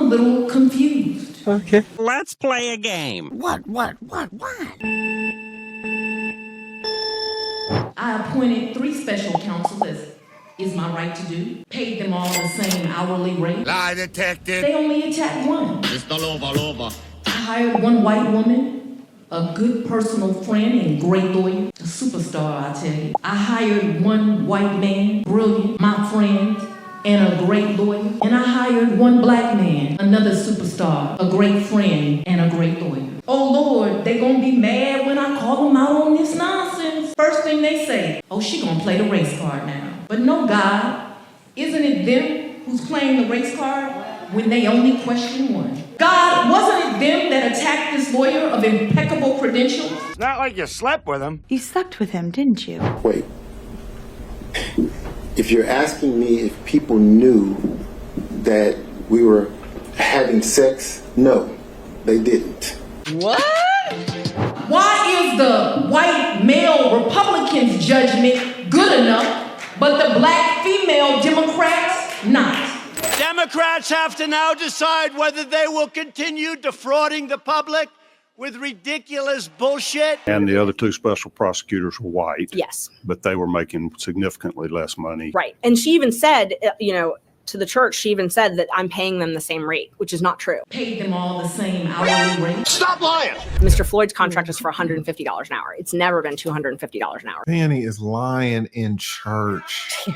little confused. Okay. Let's play a game. What? I appointed 3 special counselors. Is my right to do. Paid them all the same hourly rate. Lie detected. They only attacked one. Mr. Lover. I hired one white woman, a good personal friend and great lawyer, a superstar, I tell you. I hired one white man, brilliant, my friend, and a great lawyer. And I hired one black man, another superstar, a great friend, and a great lawyer. Oh Lord, they gonna be mad when I call them out on this nonsense. First thing they say, oh, she gonna play the race card now. But no, God, isn't it them who's playing the race card when they only question one? God, wasn't it them that attacked this lawyer of impeccable credentials? It's not like you slept with him. You slept with him, didn't you? Wait. If you're asking me if people knew that we were having sex, no, they didn't. What? Why is the white male Republican's judgment good enough, but the black female Democrats not? Democrats have to now decide whether they will continue defrauding the public with ridiculous bullshit. And the other 2 special prosecutors were white. Yes. But they were making significantly less money. Right. And she even said, to the church, she even said that I'm paying them the same rate, which is not true. Paid them all the same hourly rate. Stop lying. Mr. Floyd's contract is for $150 an hour. It's never been $250 an hour. Fanny is lying in church.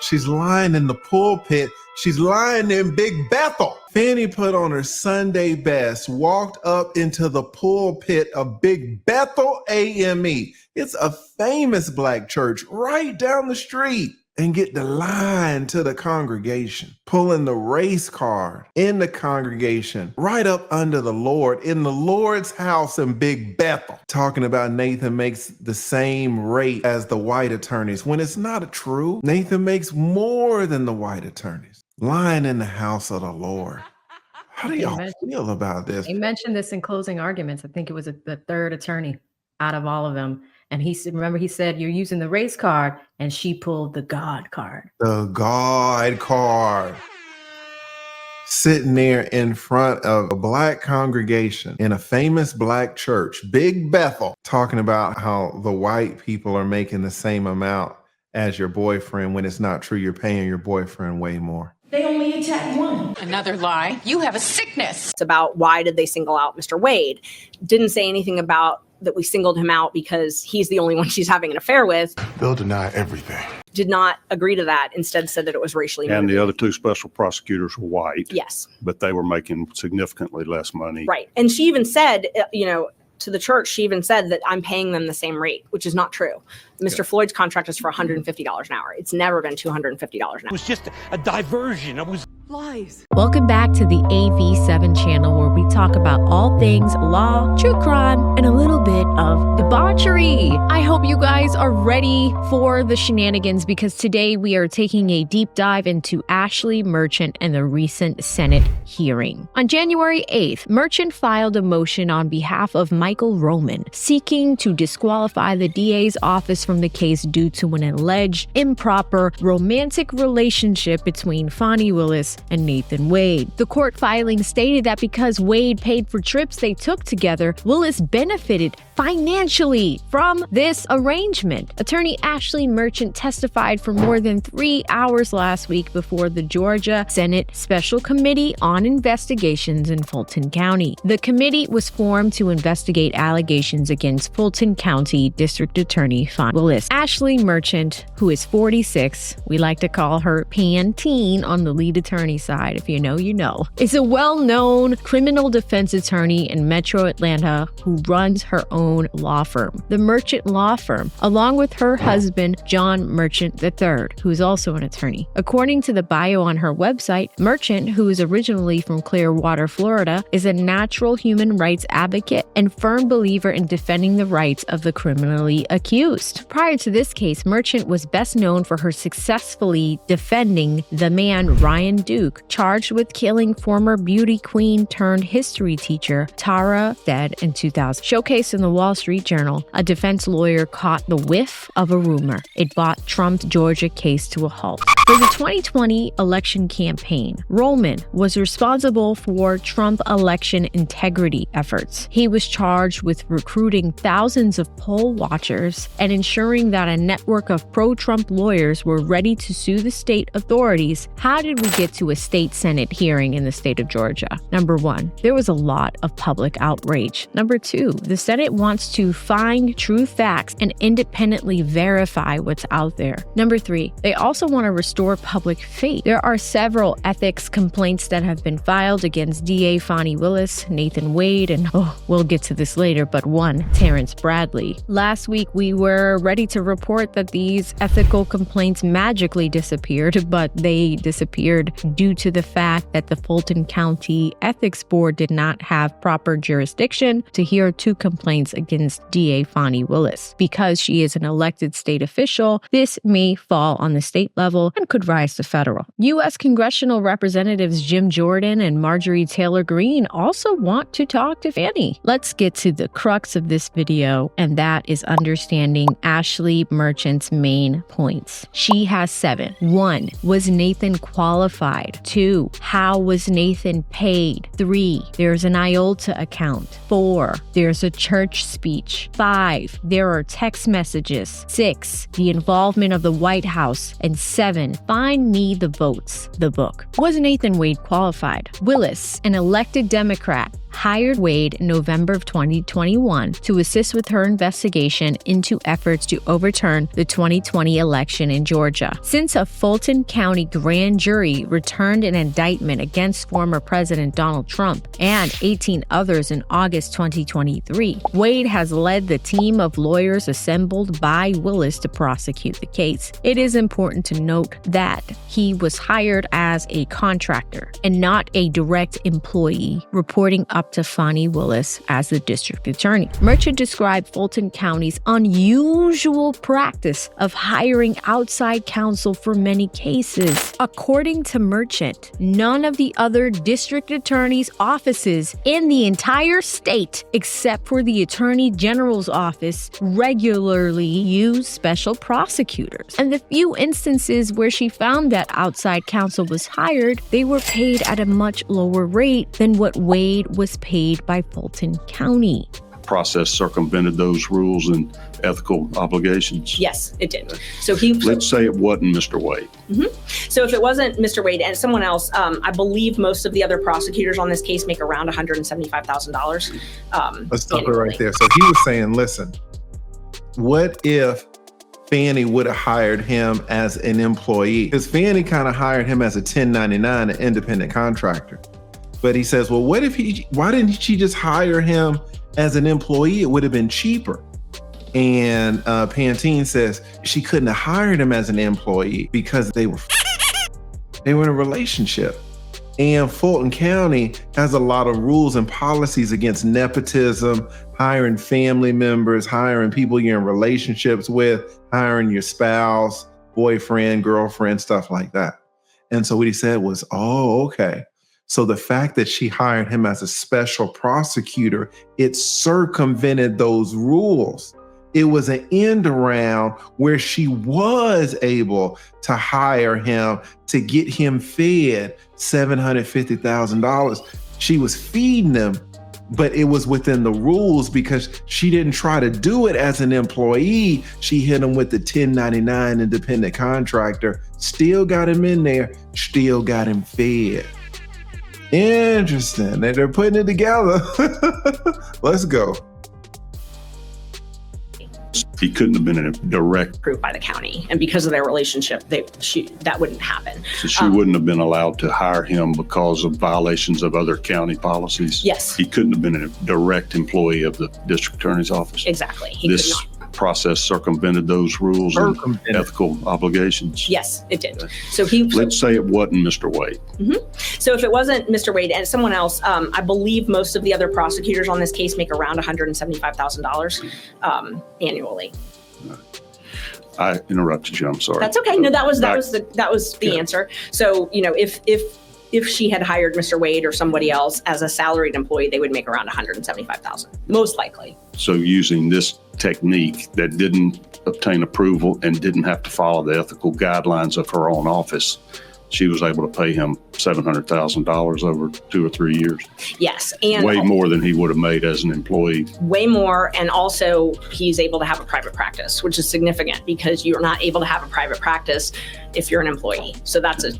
She's lying in the pulpit. She's lying in Big Bethel. Fanny put on her Sunday best, walked up into the pulpit of Big Bethel AME. It's a famous black church right down the street. And get the line to the congregation, pulling the race card in the congregation, right up under the Lord, in the Lord's house in Big Bethel, talking about Nathan makes the same rate as the white attorneys, when it's not true. Nathan makes more than the white attorneys. Lying in the house of the Lord. How do y'all feel about this? He mentioned this in closing arguments. I think it was the 3rd attorney out of all of them. And he said, remember, he said, you're using the race card, and she pulled the God card. The God card. Sitting there in front of a black congregation in a famous black church, Big Bethel, talking about how the white people are making the same amount as your boyfriend, when it's not true. You're paying your boyfriend way more. They only attacked one. Another lie. You have a sickness. It's about why did they single out Mr. Wade. Didn't say anything about that we singled him out because he's the only one she's having an affair with. They'll deny everything. Did not agree to that. Instead said that it was racially motivated. And the other 2 special prosecutors were white. Yes. But they were making significantly less money. Right. And she even said, to the church, she even said that I'm paying them the same rate, which is not true. Mr. Floyd's contract is for $150 an hour. It's never been $250 an hour. It was just a diversion. It was Lies. Welcome back to the AV7 channel, where we talk about all things law, true crime, and a little bit of debauchery. I hope you guys are ready for the shenanigans, because today we are taking a deep dive into Ashleigh Merchant and the recent Senate hearing. On January 8th, Merchant filed a motion on behalf of Michael Roman, seeking to disqualify the DA's office from the case due to an alleged improper romantic relationship between FANI Willis and Nathan Wade. The court filing stated that because Wade paid for trips they took together, Willis benefited financially from this arrangement. Attorney Ashleigh Merchant testified for more than 3 hours last week before the Georgia Senate Special Committee on Investigations in Fulton County. The committee was formed to investigate allegations against Fulton County District Attorney FANI Willis. Ashleigh Merchant, who is 46, we like to call her Pantene on the lead attorney side, if you know, you know, is a well-known criminal defense attorney in Metro Atlanta who runs her own law firm, the Merchant Law Firm, along with her husband, John Merchant III, who is also an attorney. According to the bio on her website, Merchant, who is originally from Clearwater, Florida, is a natural human rights advocate and firm believer in defending the rights of the criminally accused. Prior to this case, Merchant was best known for her successfully defending the man Ryan Duke, charged with killing former beauty queen turned history teacher Tara Stead in 2000. Showcased in the Wall Street Journal, a defense lawyer caught the whiff of a rumor. It brought Trump's Georgia case to a halt. For the 2020 election campaign, Roman was responsible for Trump election integrity efforts. He was charged with recruiting thousands of poll watchers and ensuring that a network of pro-Trump lawyers were ready to sue the state authorities. How did we get to a state Senate hearing in the state of Georgia? Number one, there was a lot of public outrage. Number two, the Senate wants to find true facts and independently verify what's out there. Number three, they also want to restore public faith. There are several ethics complaints that have been filed against DA FANI WILLIS, Nathan Wade, and we'll get to this later, but one, Terrence Bradley. Last week, we were ready to report that these ethical complaints magically disappeared, but they disappeared due to the fact that the Fulton County Ethics Board did not have proper jurisdiction to hear two complaints against DA FANI WILLIS. Because she is an elected state official, this may fall on the state level and could rise to federal. U.S. Congressional Representatives Jim Jordan and Marjorie Taylor Greene also want to talk to Fannie. Let's get to the crux of this video, and that is understanding Ashleigh Merchant's main points. She has 7. 1. Was Nathan qualified? 2. How was Nathan paid? 3. There's an IOLTA account. 4. There's a church speech. 5. There are text messages. 6. The involvement of the White House. And 7. Find Me the Votes, the book. Was Nathan Wade qualified? Willis, an elected Democrat, hired Wade in November of 2021 to assist with her investigation into efforts to overturn the 2020 election in Georgia. Since a Fulton County grand jury returned an indictment against former President Donald Trump and 18 others in August 2023, Wade has led the team of lawyers assembled by Willis to prosecute the case. It is important to note that he was hired as a contractor and not a direct employee, reporting up to FANI WILLIS as the district attorney. Merchant described Fulton County's unusual practice of hiring outside counsel for many cases. According to Merchant, none of the other district attorney's offices in the entire state, except for the Attorney General's office, regularly use special prosecutors. And the few instances where she found that outside counsel was hired, they were paid at a much lower rate than what Wade was paid by Fulton County. Process circumvented those rules and ethical obligations. Yes, it did. So he. Let's say it wasn't Mr. Wade. So if it wasn't Mr. Wade and someone else, I believe most of the other prosecutors on this case make around $175,000. Let's stop it right there. So he was saying, listen, what if Fannie would have hired him as an employee? Because Fannie kind of hired him as a 1099, an independent contractor. But he says, well, why didn't she just hire him as an employee? It would have been cheaper. And Pantene says she couldn't have hired him as an employee because they were in a relationship. And Fulton County has a lot of rules and policies against nepotism, hiring family members, hiring people you're in relationships with, hiring your spouse, boyfriend, girlfriend, stuff like that. And so what he said was, oh, okay. So the fact that she hired him as a special prosecutor, it circumvented those rules. It was an end around where she was able to hire him to get him fed $750,000. She was feeding him, but it was within the rules because she didn't try to do it as an employee. She hit him with the 1099 independent contractor, still got him in there, still got him fed. Interesting. They're putting it together. Let's go. He couldn't have been in a direct. Approved by the county, and because of their relationship, that wouldn't happen. So she wouldn't have been allowed to hire him because of violations of other county policies. Yes. He couldn't have been a direct employee of the district attorney's office. Exactly. He This could not. process circumvented those rules and ethical obligations. Yes, it did. So he. Let's say it wasn't Mr. Wade. So if it wasn't Mr. Wade and someone else, I believe most of the other prosecutors on this case make around $175,000 annually. I interrupted you. I'm sorry. That's okay. No, that was Back. the answer. So if if she had hired Mr. Wade or somebody else as a salaried employee, they would make around $175,000, most likely. So using this technique that didn't obtain approval and didn't have to follow the ethical guidelines of her own office, she was able to pay him $700,000 over 2 or 3 years. Yes. And way more than he would have made as an employee. Way more. And also he's able to have a private practice, which is significant because you're not able to have a private practice if you're an employee. So that's a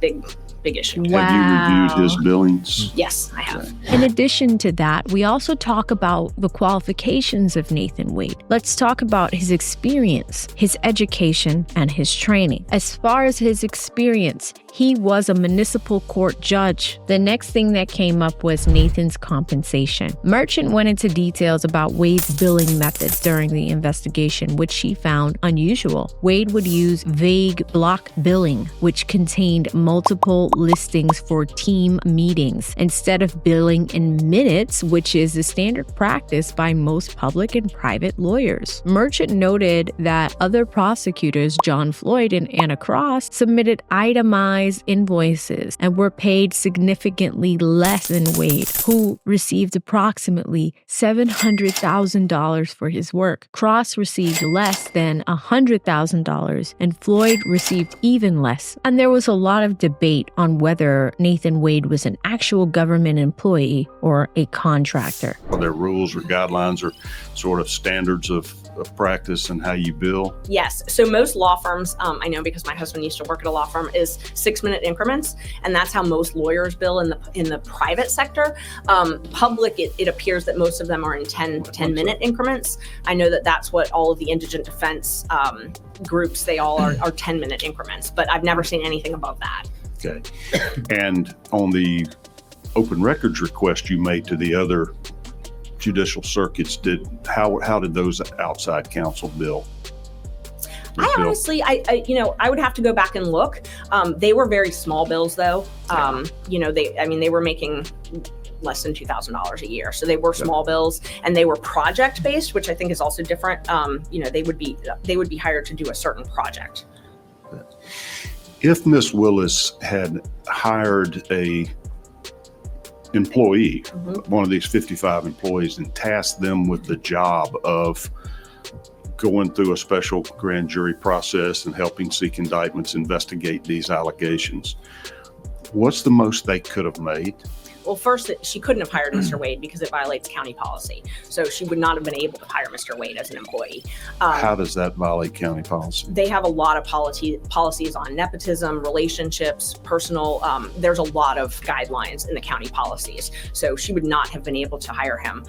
big issue. Wow. Have you reviewed his billings? Yes, I have. In addition to that, we also talk about the qualifications of Nathan Wade. Let's talk about his experience, his education, and his training. As far as his experience, he was a municipal court judge. The next thing that came up was Nathan's compensation. Merchant went into details about Wade's billing methods during the investigation, which she found unusual. Wade would use vague block billing, which contained multiple listings for team meetings, instead of billing in minutes, which is the standard practice by most public and private lawyers. Merchant noted that other prosecutors, John Floyd and Anna Cross, submitted itemized invoices and were paid significantly less than Wade, who received approximately $700,000 for his work. Cross received less than $100,000 and Floyd received even less. And there was a lot of debate on whether Nathan Wade was an actual government employee or a contractor. Are there rules or guidelines or sort of standards of practice and how you bill? Yes. So most law firms, I know because my husband used to work at a law firm, is 6-minute increments. And that's how most lawyers bill in the private sector. Public, it appears that most of them are in 10-minute increments. I know that that's what all of the indigent defense groups, they all are 10-minute increments, but I've never seen anything above that. Okay. And on the open records request you made to the other judicial circuits, how did those outside counsel bill? I honestly, I would have to go back and look. They were very small bills though. They were making less than $2,000 a year. So they were small bills and they were project based, which I think is also different. They would be hired to do a certain project. If Miss Willis had hired a employee, one of these 55 employees, and tasked them with the job of going through a special grand jury process and helping seek indictments, investigate these allegations, what's the most they could have made? Well, first, she couldn't have hired Mr. Wade because it violates county policy. So she would not have been able to hire Mr. Wade as an employee. How does that violate county policy? They have a lot of policies on nepotism, relationships, personal. There's a lot of guidelines in the county policies. So she would not have been able to hire him.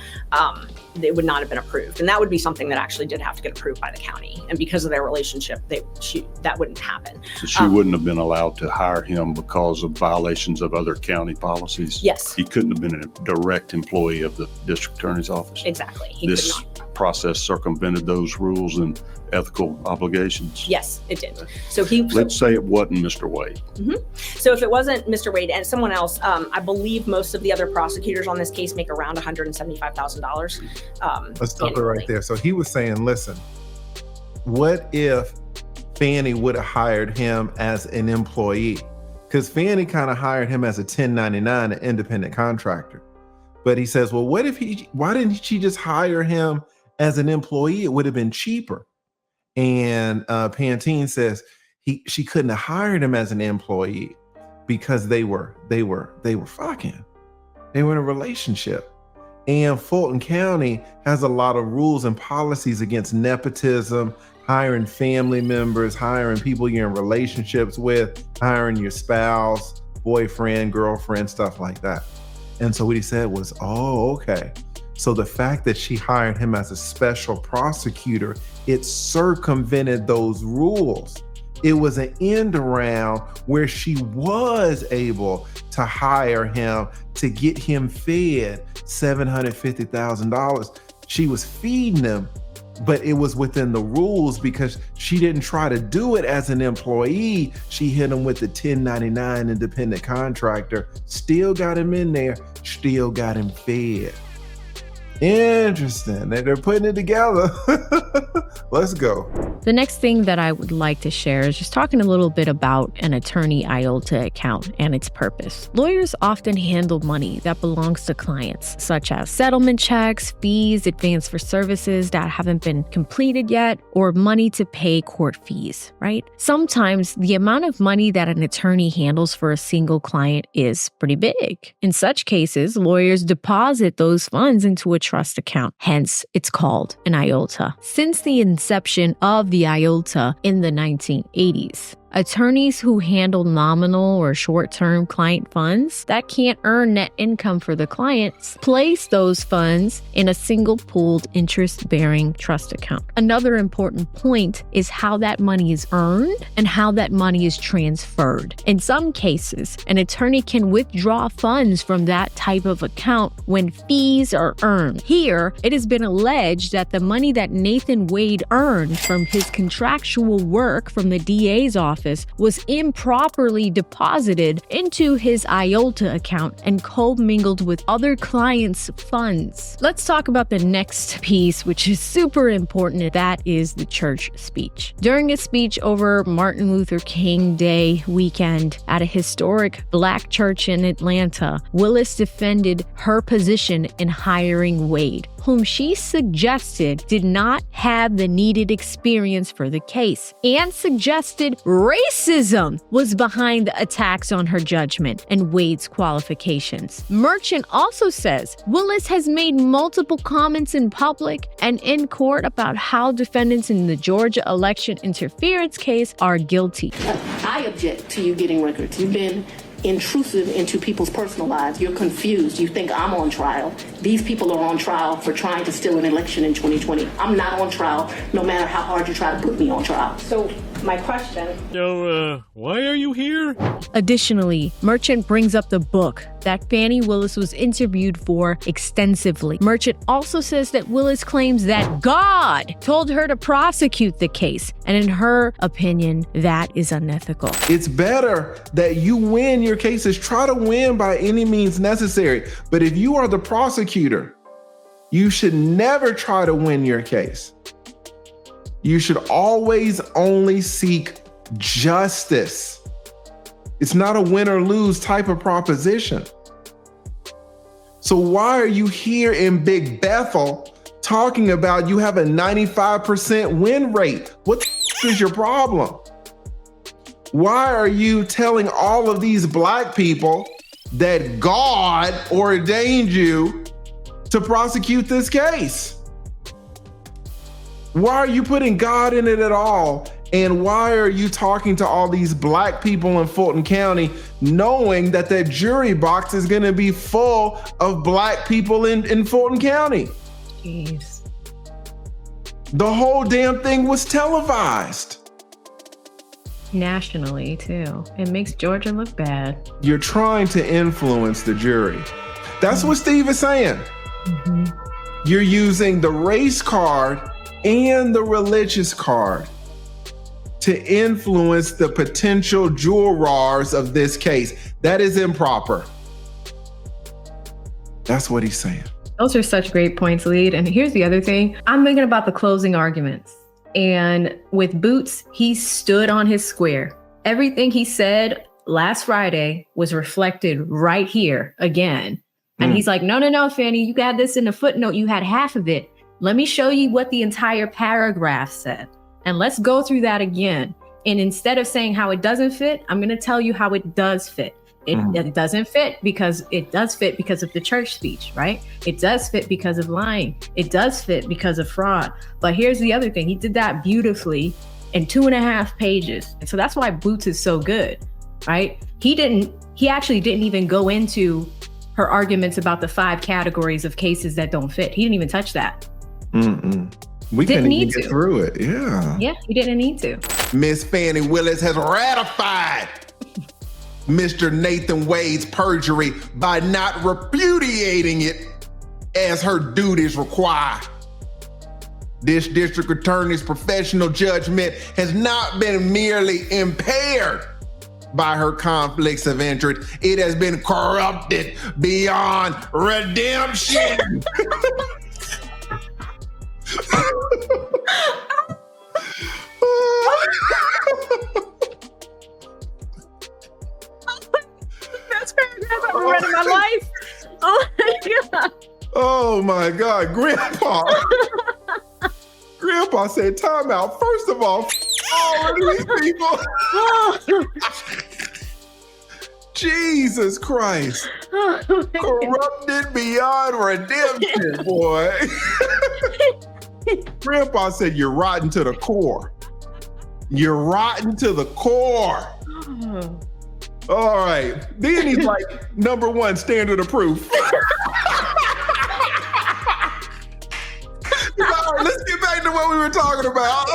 It would not have been approved. And that would be something that actually did have to get approved by the county. And because of their relationship, that wouldn't happen. So she wouldn't have been allowed to hire him because of violations of other county policies? Yes. He couldn't have been a direct employee of the district attorney's office? Exactly. This process circumvented those rules and ethical obligations? Yes, it did. Let's say it wasn't Mr. Wade. So if it wasn't Mr. Wade and someone else, I believe most of the other prosecutors on this case make around $175,000. Let's stop it right there. So he was saying, listen, what if FANI would have hired him as an employee? Because FANI kind of hired him as a 1099, an independent contractor. But he says, well, why didn't she just hire him as an employee? It would have been cheaper. And Pantene says she couldn't have hired him as an employee because they were fucking. They were in a relationship. And Fulton County has a lot of rules and policies against nepotism, hiring family members, hiring people you're in relationships with, hiring your spouse, boyfriend, girlfriend, stuff like that. And so what he said was, oh, okay. So the fact that she hired him as a special prosecutor, it circumvented those rules. It was an end around where she was able to hire him to get him fed $750,000. She was feeding him, but it was within the rules because she didn't try to do it as an employee. She hit him with the 1099 independent contractor, still got him in there, still got him fed. Interesting. They're putting it together. Let's go. The next thing that I would like to share is just talking a little bit about an attorney IOLTA account and its purpose. Lawyers often handle money that belongs to clients, such as settlement checks, fees, advance for services that haven't been completed yet, or money to pay court fees, right? Sometimes the amount of money that an attorney handles for a single client is pretty big. In such cases, lawyers deposit those funds into a trust account. Hence, it's called an IOLTA. Since the inception of the IOLTA in the 1980s, attorneys who handle nominal or short-term client funds that can't earn net income for the clients place those funds in a single pooled interest-bearing trust account. Another important point is how that money is earned and how that money is transferred. In some cases, an attorney can withdraw funds from that type of account when fees are earned. Here, it has been alleged that the money that Nathan Wade earned from his contractual work from the DA's office was improperly deposited into his IOLTA account and commingled with other clients' funds. Let's talk about the next piece, which is super important. That is the church speech. During a speech over Martin Luther King Day weekend at a historic Black church in Atlanta, Willis defended her position in hiring Wade, whom she suggested did not have the needed experience for the case, and suggested racism was behind the attacks on her judgment and Wade's qualifications. Merchant also says Willis has made multiple comments in public and in court about how defendants in the Georgia election interference case are guilty. I object to you getting records. You've been intrusive into people's personal lives. You're confused. You think I'm on trial. These people are on trial for trying to steal an election in 2020. I'm not on trial, no matter how hard you try to put me on trial. So my question. So, why are you here? Additionally, Merchant brings up the book that FANI Willis was interviewed for extensively. Merchant also says that Willis claims that God told her to prosecute the case, and in her opinion, that is unethical. It's better that you win your cases. Try to win by any means necessary. But if you are the prosecutor, you should never try to win your case. You should always only seek justice. It's not a win or lose type of proposition. So why are you here in Big Bethel talking about you have a 95% win rate? What is your problem? Why are you telling all of these Black people that God ordained you to prosecute this case? Why are you putting God in it at all? And why are you talking to all these Black people in Fulton County knowing that that jury box is going to be full of Black people in Fulton County? Jeez. The whole damn thing was televised. Nationally, too. It makes Georgia look bad. You're trying to influence the jury. That's what Steve is saying. You're using the race card and the religious card to influence the potential jurors of this case. That is improper. That's what he's saying. Those are such great points, Lead. And here's the other thing. I'm thinking about the closing arguments. And with Boots, he stood on his square. Everything he said last Friday was reflected right here again. And he's like, no, Fanny, you got this in the footnote. You had half of it. Let me show you what the entire paragraph said. And let's go through that again. And instead of saying how it doesn't fit, I'm going to tell you how it does fit. It doesn't fit because it does fit because of the church speech, right? It does fit because of lying. It does fit because of fraud. But here's the other thing. He did that beautifully in 2.5 pages. And so that's why Boots is so good, right? He actually didn't even go into her arguments about the 5 categories of cases that don't fit. He didn't even touch that. We couldn't even get through it. Yeah, he didn't need to. Miss FANI Willis has ratified Mr. Nathan Wade's perjury by not repudiating it as her duties require. This district attorney's professional judgment has not been merely impaired by her conflicts of interest. It has been corrupted beyond redemption. run of my life. Oh my God. Oh my God, Grandpa said, time out. First of all of these people. Jesus Christ. Corrupted beyond redemption, boy. Grandpa said, you're rotten to the core. You're rotten to the core. All right. Then he's like, number one, standard of proof. All right, let's get back to what we were talking about.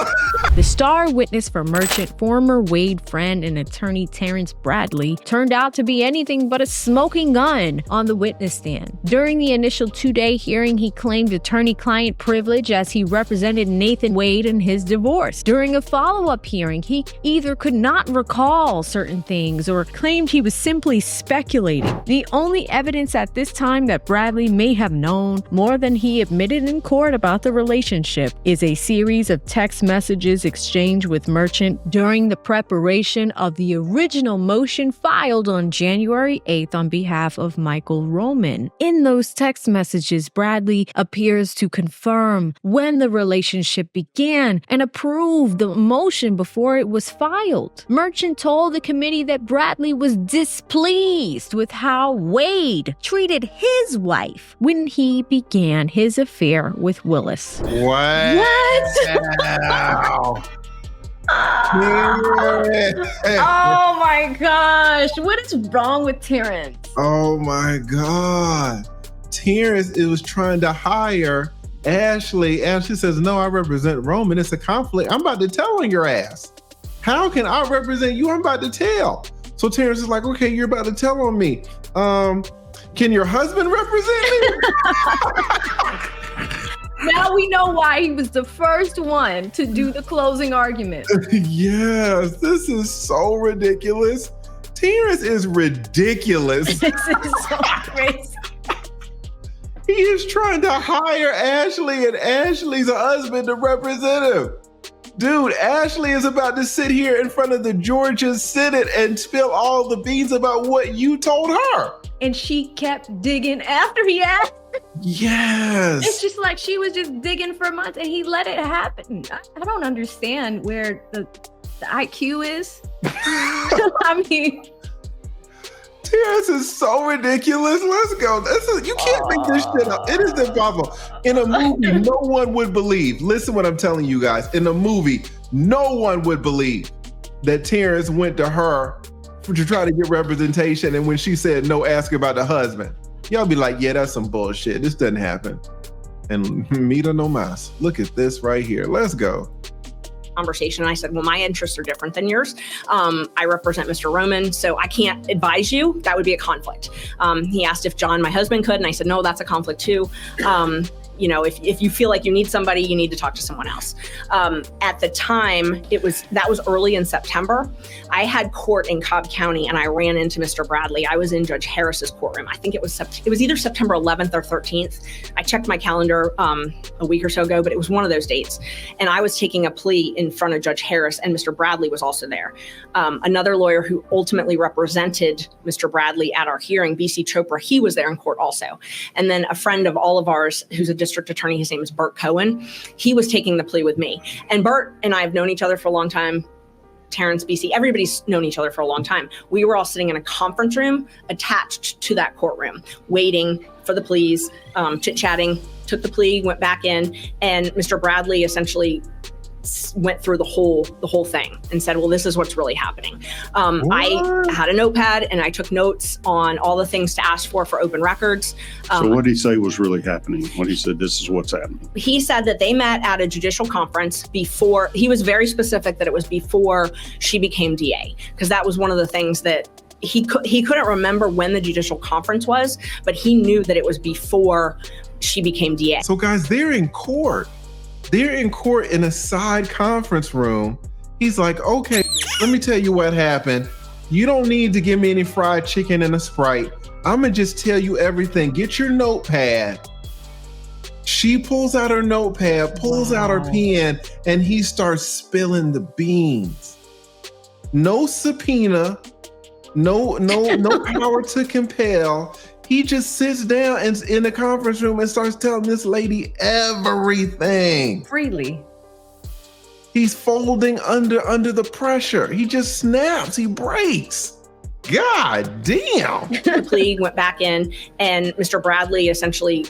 The star witness for Merchant, former Wade friend and attorney Terrence Bradley, turned out to be anything but a smoking gun on the witness stand. During the initial 2-day hearing, he claimed attorney-client privilege as he represented Nathan Wade in his divorce. During a follow-up hearing, he either could not recall certain things or claimed he was simply speculating. The only evidence at this time that Bradley may have known more than he admitted in court about the relationship is a series of text messages exchanged with Merchant during the preparation of the original motion filed on January 8th on behalf of Michael Roman. In those text messages, Bradley appears to confirm when the relationship began and approve the motion before it was filed. Merchant told the committee that Bradley was displeased with how Wade treated his wife when he began his affair with Willis. What? Oh my gosh. What is wrong with Terrence? Oh my God. Terrence was trying to hire Ashleigh. Ashleigh says, no, I represent Roman. It's a conflict. I'm about to tell on your ass. How can I represent you? I'm about to tell. So Terrence is like, okay, you're about to tell on me. Can your husband represent me? Now we know why he was the first one to do the closing argument. Yes, this is so ridiculous. Terrence is ridiculous. This is so crazy. He is trying to hire Ashleigh, and Ashleigh's husband to represent him. Dude, Ashleigh is about to sit here in front of the Georgia Senate and spill all the beans about what you told her. And she kept digging after he asked. Yes. It's just like she was just digging for months and he let it happen. I don't understand where the IQ is. I mean, Terrence is so ridiculous. Let's go. You can't make this shit up. It is impossible. In a movie, no one would believe. Listen what I'm telling you guys. In a movie, no one would believe that Terrence went to her to try to get representation. And when she said no, ask about the husband. Y'all be like, yeah, that's some bullshit. This doesn't happen. And mira no mas. Look at this right here. Let's go. Conversation. And I said, well, my interests are different than yours. I represent Mr. Roman, so I can't advise you. That would be a conflict. He asked if John, my husband, could, and I said, no, that's a conflict too. You know, if you feel like you need somebody, you need to talk to someone else. At the time, that was early in September. I had court in Cobb County and I ran into Mr. Bradley. I was in Judge Harris's courtroom. I think it was either September 11th or 13th. I checked my calendar a week or so ago, but it was one of those dates. And I was taking a plea in front of Judge Harris, and Mr. Bradley was also there. Another lawyer who ultimately represented Mr. Bradley at our hearing, BC Chopra, he was there in court also. And then a friend of all of ours who's a district attorney, his name is Bert Cohen, he was taking the plea with me. And Bert and I have known each other for a long time. Terrence, BC, everybody's known each other for a long time. We were all sitting in a conference room attached to that courtroom, waiting for the pleas, chit-chatting, took the plea, went back in, and Mr. Bradley essentially went through the whole thing and said, well, this is what's really happening. I had a notepad and I took notes on all the things to ask for open records. So what did he say was really happening when he said, this is what's happening? He said that they met at a judicial conference before, he was very specific that it was before she became DA, because that was one of the things that he couldn't remember when the judicial conference was, but he knew that it was before she became DA. So guys, they're in court. They're in court in a side conference room. He's like, okay, let me tell you what happened. You don't need to give me any fried chicken and a Sprite. I'm gonna just tell you everything. Get your notepad. She pulls out her notepad, pulls out her pen, and he starts spilling the beans. No subpoena, no power to compel. He just sits down and in the conference room and starts telling this lady everything. Freely. He's folding under the pressure. He just snaps, he breaks. God damn. The plea went back in, and Mr. Bradley essentially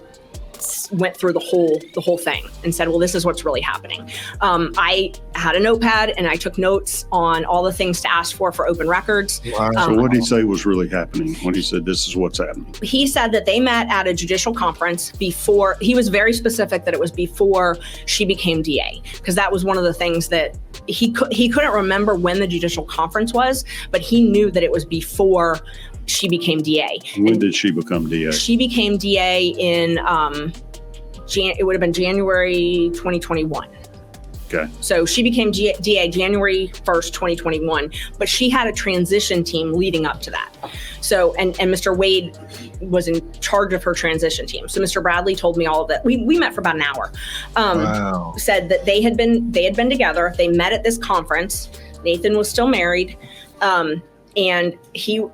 went through the whole thing and said, well, this is what's really happening. I had a notepad and I took notes on all the things to ask for open records. Wow. So what did he say was really happening when he said this is what's happening? He said that they met at a judicial conference before. He was very specific that it was before she became DA, because that was one of the things that he couldn't remember when the judicial conference was, but he knew that it was before she became DA. When did she become DA? She became DA in it would have been January 2021. Okay. So she became DA January 1st, 2021, but she had a transition team leading up to that. So, and Mr. Wade was in charge of her transition team. So Mr. Bradley told me all of that. We met for about an hour. Wow. Said that they had been together. They met at this conference. Nathan was still married. And Mr.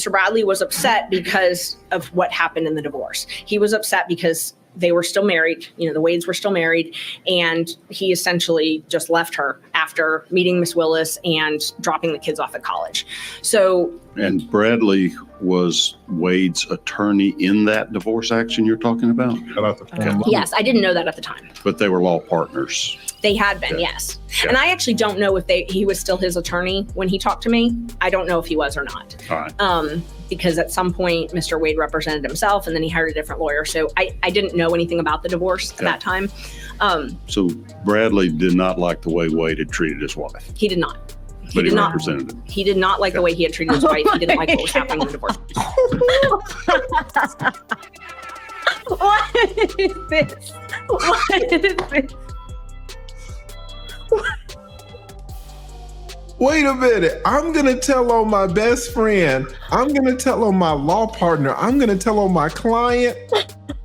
Bradley was upset because of what happened in the divorce. He was upset because they were still married, the Wades were still married, and he essentially just left her after meeting Miss Willis and dropping the kids off at college. So, and Bradley was Wade's attorney in that divorce action you're talking about? Yes, I didn't know that at the time. But they were law partners. They had been, yes. And I actually don't know if he was still his attorney when he talked to me. I don't know if he was or not. All right. Because at some point, Mr. Wade represented himself, and then he hired a different lawyer. So I didn't know anything about the divorce at that time. So Bradley did not like the way Wade had treated his wife. He did not. But he represented him. He did not like the way he had treated his wife. He didn't like what was happening in the divorce. What is this? What is this? Wait a minute. I'm going to tell on my best friend. I'm going to tell on my law partner. I'm going to tell on my client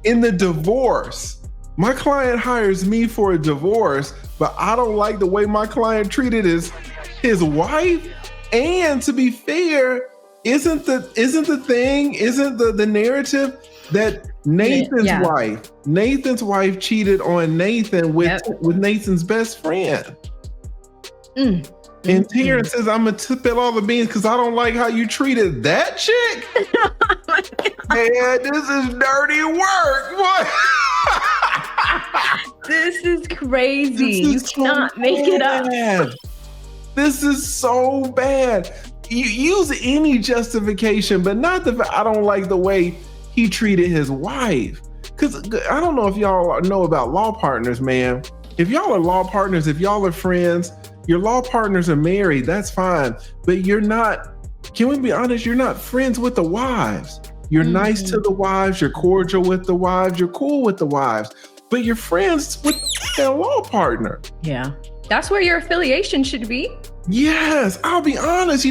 in the divorce. My client hires me for a divorce, but I don't like the way my client treated his wife. And to be fair, isn't the narrative that Nathan's wife cheated on Nathan with Nathan's best friend? And Terrence says, I'm going to spill all the beans because I don't like how you treated that chick. Man, this is dirty work. Boy. This is crazy. You cannot make it up. This is so bad. You use any justification, but not I don't like the way he treated his wife. Because I don't know if y'all know about law partners, man. If y'all are law partners, if y'all are friends, your law partners are married, that's fine. But you're not, can we be honest, you're not friends with the wives. You're nice to the wives, you're cordial with the wives, you're cool with the wives, but you're friends with their law partner. Yeah. That's where your affiliation should be. Yes, I'll be honest.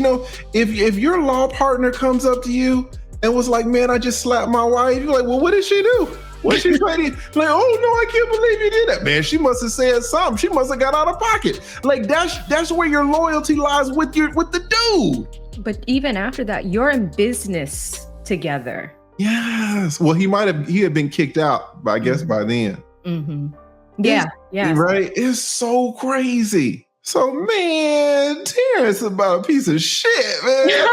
If your law partner comes up to you and was like, man, I just slapped my wife, you're like, well, what did she do? What she say? Like, oh no, I can't believe you did that. Man, she must have said something. She must have got out of pocket. Like that's where your loyalty lies with the dude. But even after that, you're in business together. Yes. Well, he had been kicked out, I guess, by then. Mm-hmm. Yeah. Yeah. Right. It's so crazy. So, man, Terrence is about a piece of shit, man.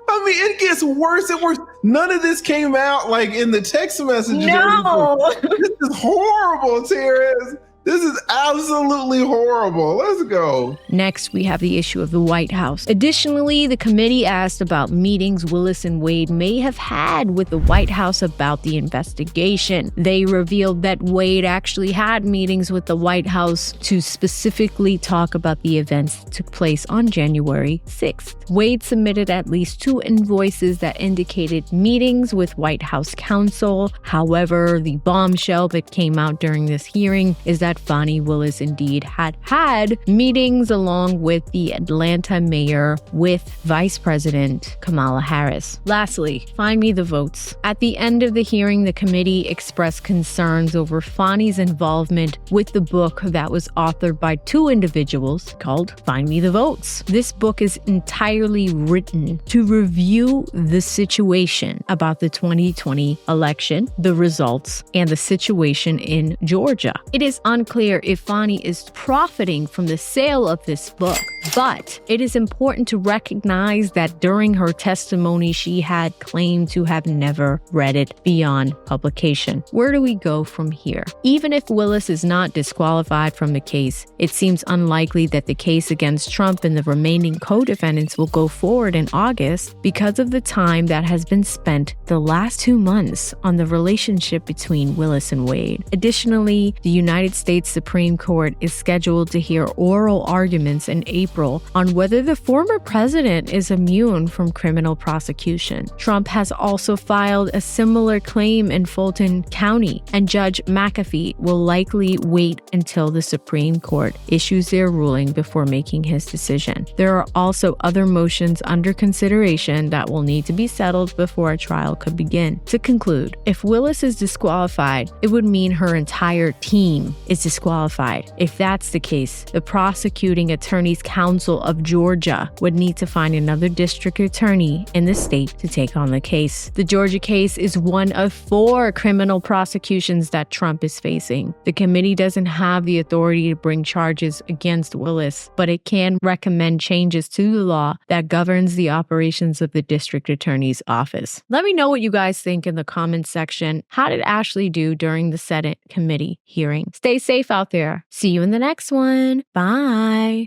I mean, it gets worse and worse. None of this came out like in the text messages. No. This is horrible, Terrence. This is absolutely horrible. Let's go. Next, we have the issue of the White House. Additionally, the committee asked about meetings Willis and Wade may have had with the White House about the investigation. They revealed that Wade actually had meetings with the White House to specifically talk about the events that took place on January 6th. Wade submitted at least 2 invoices that indicated meetings with White House counsel. However, the bombshell that came out during this hearing is that that FANI Willis indeed had meetings along with the Atlanta mayor with Vice President Kamala Harris. Lastly, find me the votes. At the end of the hearing, the committee expressed concerns over FANI's involvement with the book that was authored by two individuals called Find Me the Votes. This book is entirely written to review the situation about the 2020 election, the results, and the situation in Georgia. It is unclear if FANI is profiting from the sale of this book, but it is important to recognize that during her testimony, she had claimed to have never read it beyond publication. Where do we go from here? Even if Willis is not disqualified from the case, it seems unlikely that the case against Trump and the remaining co-defendants will go forward in August because of the time that has been spent the last 2 months on the relationship between Willis and Wade. Additionally, the United States Supreme Court is scheduled to hear oral arguments in April on whether the former president is immune from criminal prosecution. Trump has also filed a similar claim in Fulton County, and Judge McAfee will likely wait until the Supreme Court issues their ruling before making his decision. There are also other motions under consideration that will need to be settled before a trial could begin. To conclude, if Willis is disqualified, it would mean her entire team is disqualified. If that's the case, the Prosecuting Attorneys Council of Georgia would need to find another district attorney in the state to take on the case. The Georgia case is one of 4 criminal prosecutions that Trump is facing. The committee doesn't have the authority to bring charges against Willis, but it can recommend changes to the law that governs the operations of the district attorney's office. Let me know what you guys think in the comments section. How did Ashleigh do during the Senate committee hearing? Stay safe out there. See you in the next one. Bye.